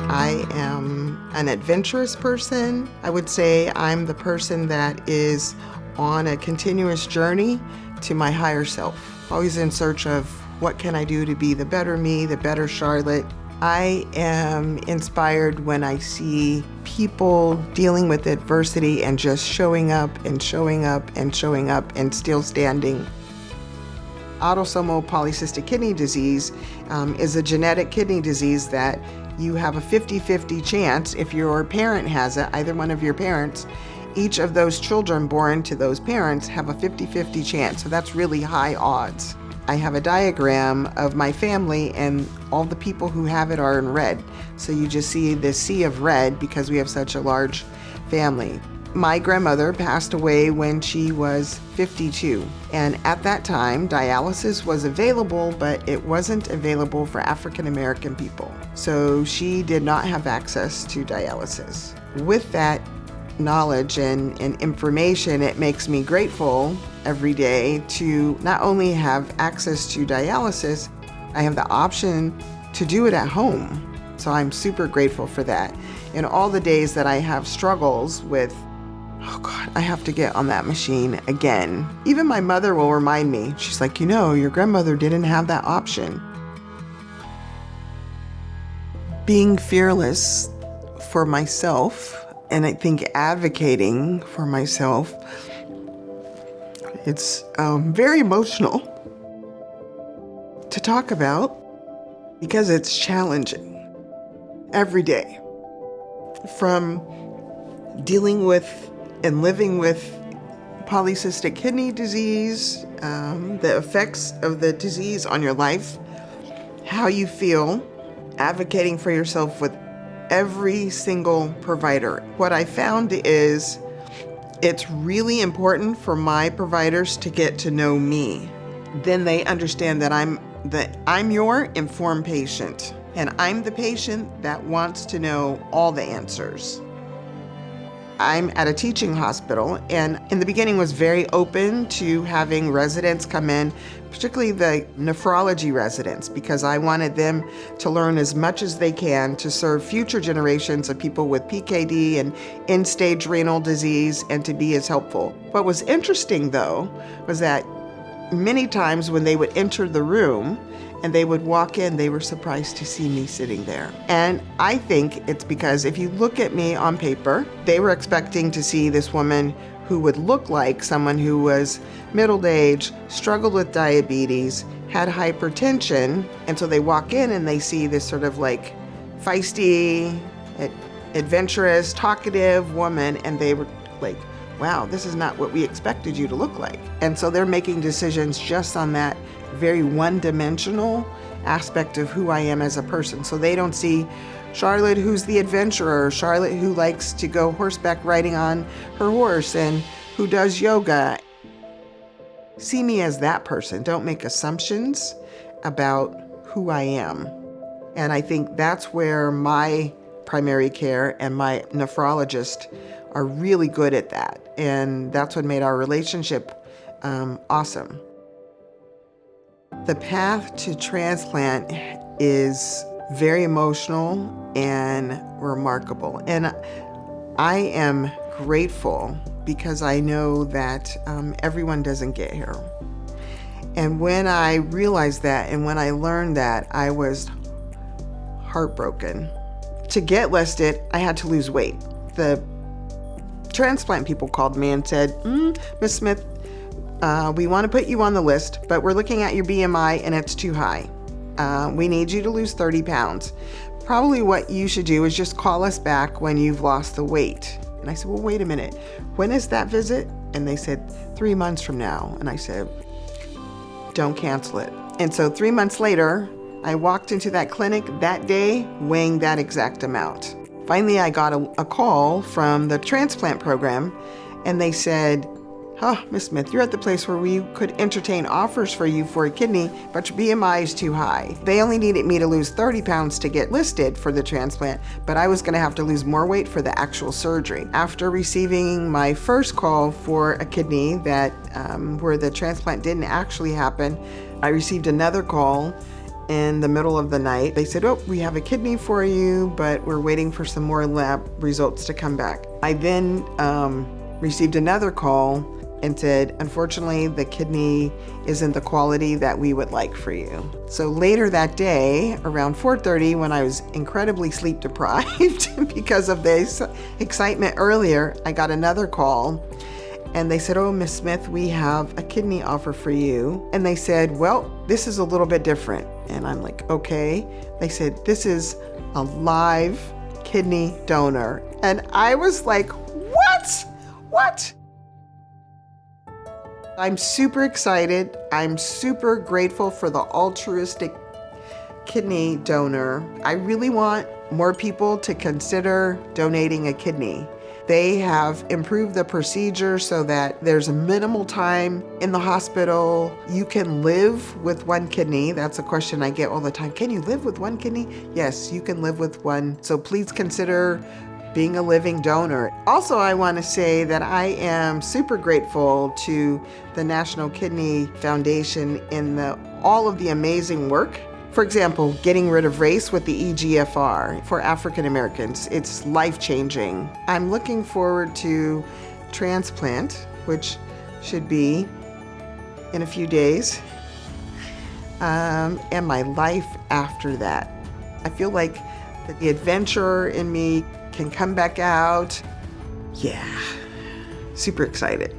I am an adventurous person. I would say I'm the person that is on a continuous journey to my higher self, always in search of what can I do to be the better me, the better Charlotte. I am inspired when I see people dealing with adversity and just showing up and showing up and showing up and still standing. Autosomal polycystic kidney disease is a genetic kidney disease that you have a 50-50 chance if your parent has it, either one of your parents. Each of those children born to those parents have a 50-50 chance, so that's really high odds. I have a diagram of my family, and all the people who have it are in red. So you just see this sea of red because we have such a large family. My grandmother passed away when she was 52, and at that time, dialysis was available, but it wasn't available for African American people. So she did not have access to dialysis. With that knowledge and information, it makes me grateful every day to not only have access to dialysis, I have the option to do it at home. So I'm super grateful for that. In all the days that I have struggles with, oh God, I have to get on that machine again. Even my mother will remind me. She's like, your grandmother didn't have that option. Being fearless for myself, and I think advocating for myself, it's very emotional to talk about because it's challenging every day. From dealing with and living with polycystic kidney disease, the effects of the disease on your life, how you feel, advocating for yourself with every single provider. What I found is it's really important for my providers to get to know me. Then they understand that I'm your informed patient, and I'm the patient that wants to know all the answers. I'm at a teaching hospital, and in the beginning was very open to having residents come in, particularly the nephrology residents, because I wanted them to learn as much as they can to serve future generations of people with PKD and end-stage renal disease and to be as helpful. What was interesting, though, was that many times when they would enter the room and they would walk in, they were surprised to see me sitting there. And I think it's because if you look at me on paper, they were expecting to see this woman who would look like someone who was middle-aged, struggled with diabetes, had hypertension, and so they walk in and they see this sort of like feisty, adventurous, talkative woman, and they were like, wow, this is not what we expected you to look like. And so they're making decisions just on that very one-dimensional aspect of who I am as a person. So they don't see Charlotte who's the adventurer, Charlotte who likes to go horseback riding on her horse and who does yoga. See me as that person. Don't make assumptions about who I am. And I think that's where my primary care and my nephrologist are really good at that. And that's what made our relationship awesome. The path to transplant is very emotional and remarkable. And I am grateful because I know that everyone doesn't get here. And when I realized that and when I learned that, I was heartbroken. To get listed, I had to lose weight. The transplant people called me and said, Ms. Smith, we want to put you on the list, but we're looking at your BMI and it's too high. We need you to lose 30 pounds. Probably what you should do is just call us back when you've lost the weight. And I said, well, wait a minute. When is that visit? And they said, 3 months from now. And I said, don't cancel it. And so 3 months later, I walked into that clinic that day weighing that exact amount. Finally, I got a call from the transplant program, and they said, Ms. Smith, you're at the place where we could entertain offers for you for a kidney, but your BMI is too high. They only needed me to lose 30 pounds to get listed for the transplant, but I was going to have to lose more weight for the actual surgery. After receiving my first call for a kidney that where the transplant didn't actually happen, I received another call in the middle of the night. They said, oh, we have a kidney for you, but we're waiting for some more lab results to come back. I then received another call and said, unfortunately, the kidney isn't the quality that we would like for you. So later that day, around 4:30, when I was incredibly sleep deprived because of this excitement earlier, I got another call. And they said, oh, Miss Smith, we have a kidney offer for you. And they said, well, this is a little bit different. And I'm like, okay. They said, this is a live kidney donor. And I was like, what? What? I'm super excited. I'm super grateful for the altruistic kidney donor. I really want more people to consider donating a kidney. They have improved the procedure so that there's a minimal time in the hospital. You can live with one kidney. That's a question I get all the time. Can you live with one kidney? Yes, you can live with one. So please consider being a living donor. Also, I want to say that I am super grateful to the National Kidney Foundation in all of the amazing work. For example, getting rid of race with the EGFR for African Americans. It's life-changing. I'm looking forward to transplant, which should be in a few days, and my life after that. I feel like the adventurer in me can come back out. Yeah, super excited.